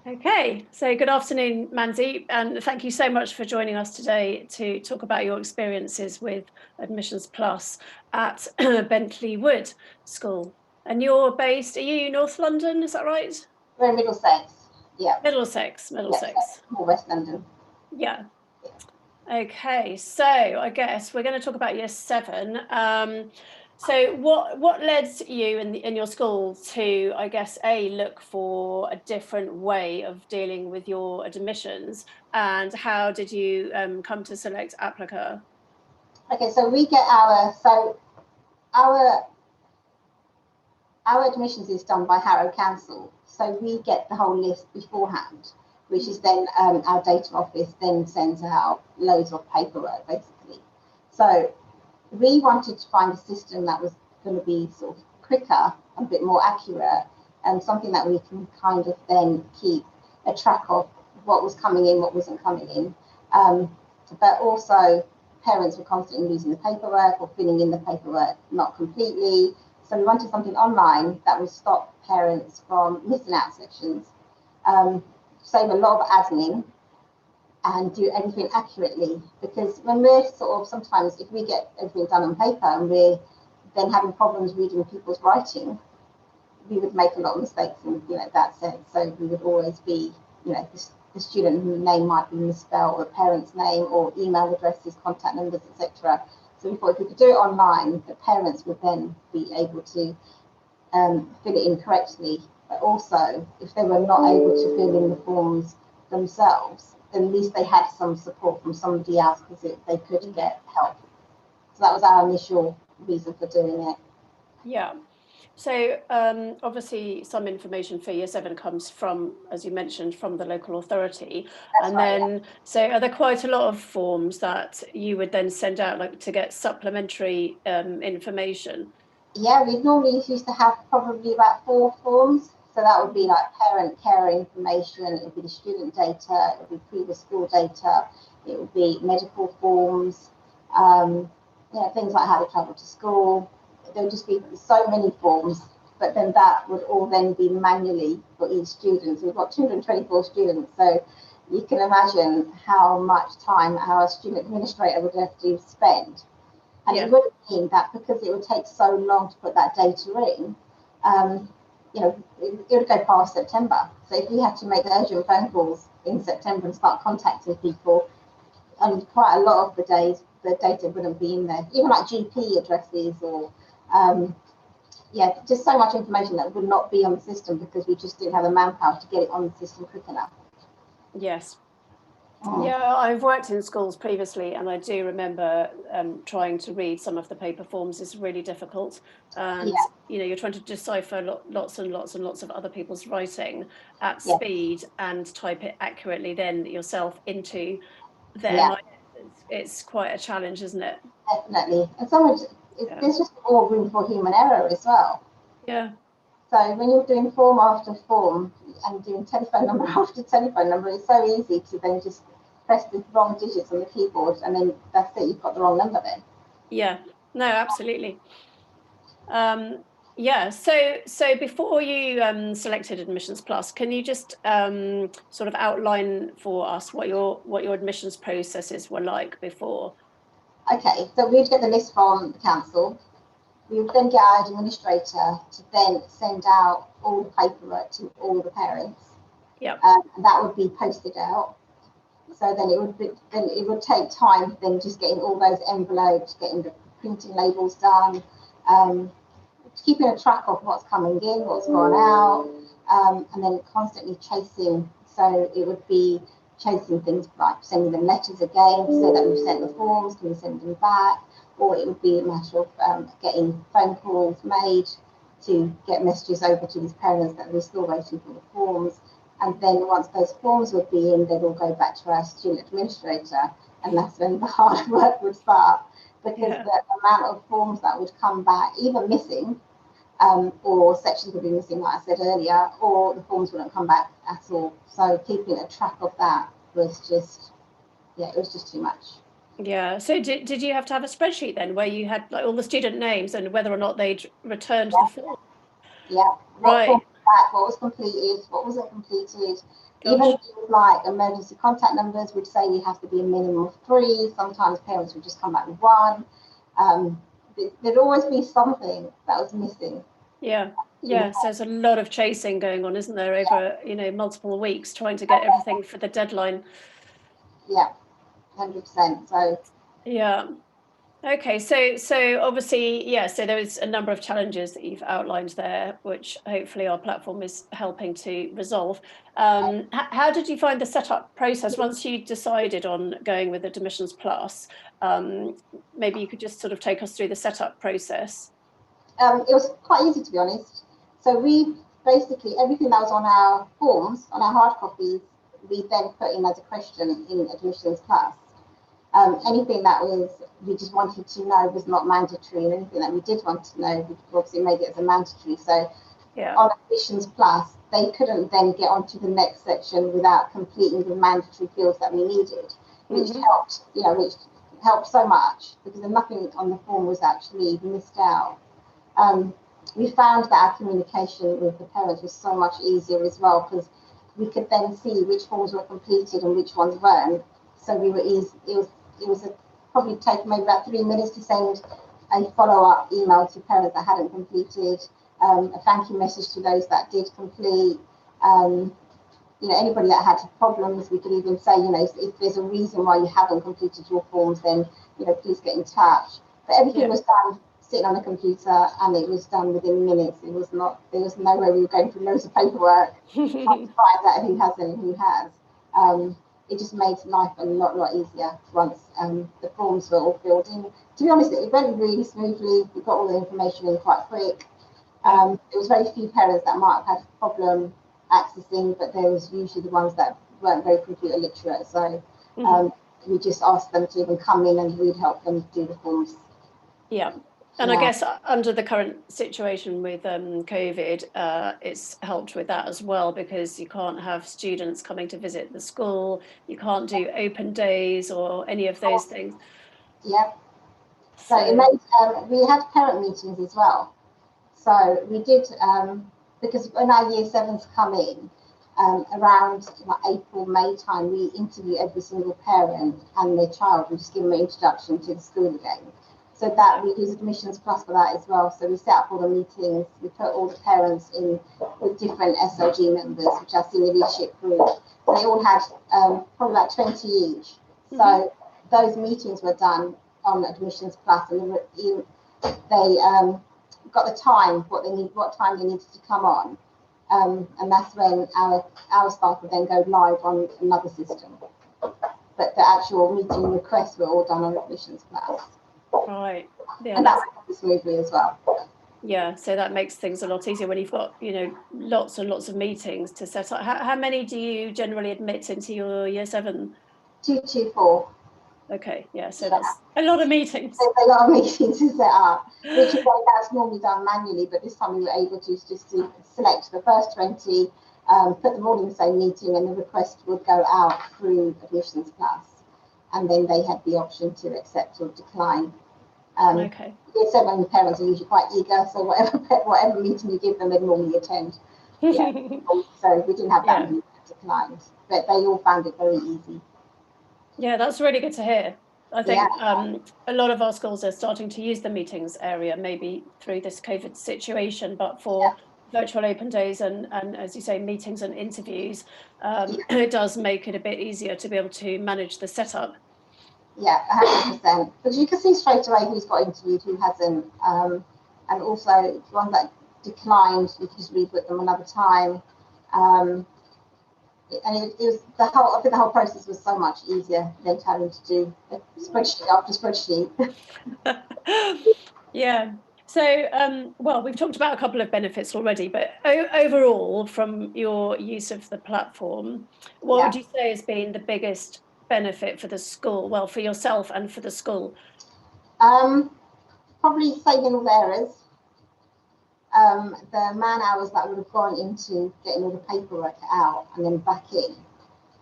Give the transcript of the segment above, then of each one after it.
Okay, so good afternoon, Mandeep, and thank you so much for joining us today to talk about your experiences with Admissions Plus at Bentleywood School. And you're based, are you North London, is that right? We're in Middlesex. Yeah. Middlesex, Yeah. Middlesex. More West London. Yeah. Okay, so I guess we're going to talk about year seven. So what led you in your school to, I guess, look for a different way of dealing with your admissions, and how did you come to select Applica? Okay, so we get our our admissions is done by Harrow Council. So we get the whole list beforehand, which is then our data office then sends out loads of paperwork basically. So we wanted to find a system that was going to be sort of quicker, a bit more accurate, and something that we can kind of then keep a track of what was coming in, what wasn't coming in. But also, parents were constantly losing the paperwork or filling in the paperwork not completely. So we wanted something online that would stop parents from missing out sections, save a lot of admin, and do everything accurately. Because when we're sort of sometimes, if we get everything done on paper and we're then having problems reading people's writing, we would make a lot of mistakes in that sense. So we would always be, the student name might be misspelled, or parent's name, or email addresses, contact numbers, etc. So we thought if we could do it online, the parents would then be able to fill it in correctly. But also, if they were not able to fill in the forms themselves, then at least they had some support from somebody else because they could get help. So that was our initial reason for doing it. Yeah. So obviously some information for year seven comes from, as you mentioned, from the local authority. That's And right. then, so are there quite a lot of forms that you would then send out, like to get supplementary information? Yeah, we normally used to have probably about 4 forms. So that would be like parent care information, it would be the student data, it would be previous school data, it would be medical forms, things like how to travel to school. There would just be so many forms, but then that would all then be manually for each student. So we've got 224 students, so you can imagine how much time our student administrator would have to spend. And Yeah. it would mean that because it would take so long to put that data in, it would go past September. So if we had to make urgent phone calls in September and start contacting people, and quite a lot of the days the data wouldn't be in there, even like GP addresses or just so much information that would not be on the system because we just didn't have the manpower to get it on the system quick enough. Yes. Mm. Yeah, I've worked in schools previously, and I do remember trying to read some of the paper forms is really difficult. And Yeah, you're trying to decipher lots and lots and lots of other people's writing at yeah, speed and type it accurately then yourself into them. yeah, It's quite a challenge, isn't it? definitely. And so much, Yeah. there's just more room for human error as well. Yeah. So when you're doing form after form and doing telephone number after telephone number, it's so easy to then just press the wrong digits on the keyboard and then that's it, you've got the wrong number then. Yeah. No, absolutely. Yeah, so before you selected Admissions Plus, can you just sort of outline for us what your admissions processes were like before? Okay, so we'd get the list from the council. We would then get our administrator to then send out all the paperwork to all the parents, Yeah. and that would be posted out. So then it would take time then just getting all those envelopes, getting the printing labels done, um, keeping a track of what's coming in, what's gone out, and then constantly chasing. So it would be chasing things like sending them letters again to say that we've sent the forms, can we send them back? Or it would be a matter of getting phone calls made to get messages over to these parents that we're still waiting for the forms. And then once those forms would be in, they'd all go back to our student administrator, and that's when the hard work would start because Yeah. the amount of forms that would come back, either missing or sections would be missing, like I said earlier, or the forms wouldn't come back at all. So keeping a track of that was just, it was just too much. Yeah. So did you have to have a spreadsheet then where you had like all the student names and whether or not they'd returned the Yeah, form? yeah. What form Right. back what was completed, what wasn't completed. Gosh. Even things like emergency contact numbers would say you have to be a minimum of 3. Sometimes parents would just come back with 1. There'd always be something that was missing. Yeah. Yes, there's a lot of chasing going on, isn't there, over multiple weeks, trying to get everything for the deadline. Yeah, 100%. So yeah. Okay, so obviously, yeah, so there is a number of challenges that you've outlined there, which hopefully our platform is helping to resolve. How did you find the setup process once you decided on going with Admissions Plus? Maybe you could just sort of take us through the setup process. It was quite easy, to be honest. So we basically, everything that was on our forms, on our hard copies, we then put in as a question in Admissions Plus. Anything that we just wanted to know was not mandatory, and anything that we did want to know, we obviously made it as a mandatory. So on Admissions Plus, they couldn't then get onto the next section without completing the mandatory fields that we needed, which helped, which helped so much, because nothing on the form was actually missed out. We found that our communication with the parents was so much easier as well, because we could then see which forms were completed and which ones weren't. So we were easy. It was probably taken maybe about 3 minutes to send a follow-up email to parents that hadn't completed, a thank you message to those that did complete. Anybody that had problems, we could even say, if there's a reason why you haven't completed your forms, then please get in touch. But everything was done sitting on a computer, and it was done within minutes. There was no way we were going through loads of paperwork to find out who hasn't and who has. It just made life a lot easier once the forms were all filled in. To be honest, it went really smoothly. We got all the information in quite quick. There was very few parents that might have had a problem accessing, but there was usually the ones that weren't very computer literate. So we just asked them to even come in, and we'd help them do the forms. Yeah. And I guess under the current situation with COVID, it's helped with that as well, because you can't have students coming to visit the school. You can't do open days or any of those things. Yeah. So it made, we had parent meetings as well. So we did, because when our year 7s come in, around April, May time, we interview every single parent and their child and just give them an introduction to the school again. So that we use Admissions Plus for that as well. So we set up all the meetings, we put all the parents in with different SLG members, which are senior leadership group. They all had probably like 20 each. So those meetings were done on Admissions Plus, and they got the time, what time they needed to come on. And that's when our staff would then go live on another system. But the actual meeting requests were all done on Admissions Plus. Right. Yeah, and that's smoothly as well. Yeah, so that makes things a lot easier when you've got, lots and lots of meetings to set up. How many do you generally admit into your year 7? 224. Okay, yeah, so that's a lot of meetings. There's a lot of meetings to set up, which is like that's normally done manually, but this time we were able to just select the first 20, put them all in the same meeting, and the request would go out through Admissions Plus, and then they had the option to accept or decline. Okay. Year 7 parents are usually quite eager, so whatever meeting you give them, they normally attend. Yeah. So we didn't have that many declines, but they all found it very easy. Yeah, that's really good to hear. I think a lot of our schools are starting to use the meetings area, maybe through this COVID situation, but for virtual open days and as you say, meetings and interviews, it does make it a bit easier to be able to manage the setup. Yeah, 100%. Because you can see straight away who's got interviewed, who hasn't, and also the ones that declined, you can just rebook them another time. And it was I think the whole process was so much easier than having to do a spreadsheet after spreadsheet. Yeah. So, well, we've talked about a couple of benefits already, but overall, from your use of the platform, what would you say has been the biggest benefit for the school? Well, for yourself and for the school? Probably saving all the errors. The man hours that would have gone into getting all the paperwork out and then back in.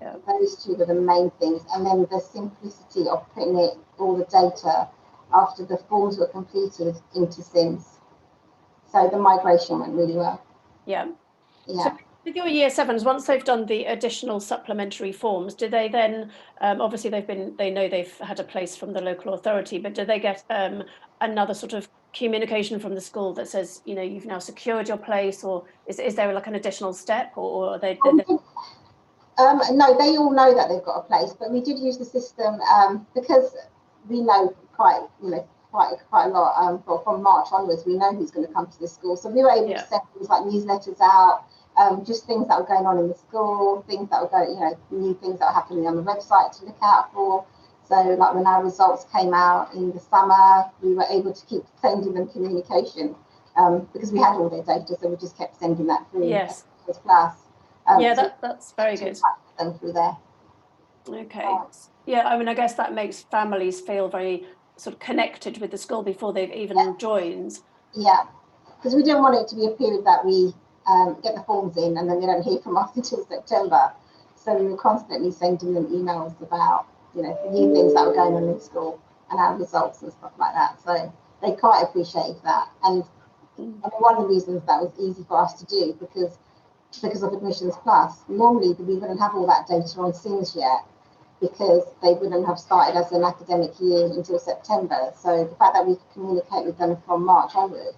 Yeah. Those two were the main things. And then the simplicity of putting all the data after the forms were completed into Sims. So the migration went really well. Yeah. Yeah. So with your year sevens, once they've done the additional supplementary forms, do they then, obviously they know they've had a place from the local authority, but do they get another sort of communication from the school that says, you know, you've now secured your place, or is there like an additional step, or are they? No, they all know that they've got a place, but we did use the system because we know quite a lot. From March onwards, we know who's going to come to the school, so we were able to send things like newsletters out, just things that were going on in the school, things that were going, new things that were happening on the website to look out for. So, like when our results came out in the summer, we were able to keep sending them communication because we had all their data, so we just kept sending that through. Yes. Class. That's very good. Them through there. Okay. Yeah, I mean, I guess that makes families feel very sort of connected with the school before they've even joined. Yeah, because we didn't want it to be a period that we get the forms in and then they don't hear from us until September. So we were constantly sending them emails about, the new things that were going on in school and our results and stuff like that. So they quite appreciated that. And I mean, one of the reasons that was easy for us to do because of Admissions Plus, normally we wouldn't have all that data on SIMS yet because they wouldn't have started as an academic year until September. So the fact that we could communicate with them from March onwards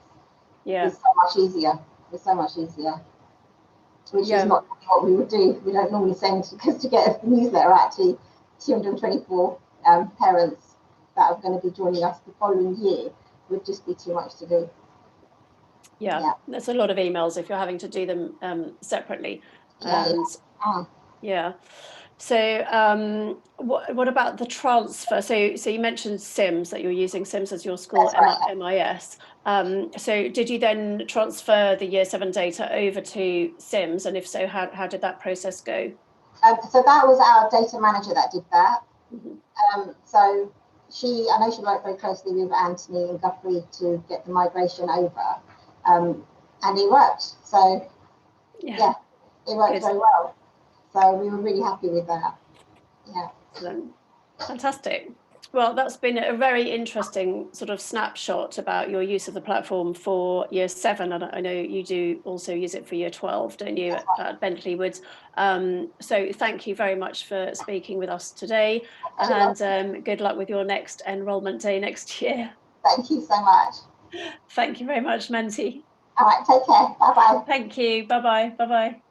is so much easier. It's so much easier, which is not what we would do. We don't normally send, because to get a newsletter out to 224 parents that are going to be joining us the following year would just be too much to do. Yeah, that's a lot of emails if you're having to do them separately. So what about the transfer? So you mentioned SIMS, that you're using SIMS as your school MIS. So did you then transfer the year 7 data over to SIMS, and if so, how did that process go? So that was our data manager that did that. So I know she worked very closely with Anthony and Guthrie to get the migration over. And it worked. So it worked very well. So we were really happy with that. Yeah. Excellent. Fantastic. Well, that's been a very interesting sort of snapshot about your use of the platform for year 7. And I know you do also use it for year 12, don't you, at Bentleywood? So thank you very much for speaking with us today, and good luck with your next enrolment day next year. Thank you so much. Thank you very much, Menti. All right, take care. Bye-bye. Thank you. Bye-bye. Bye-bye.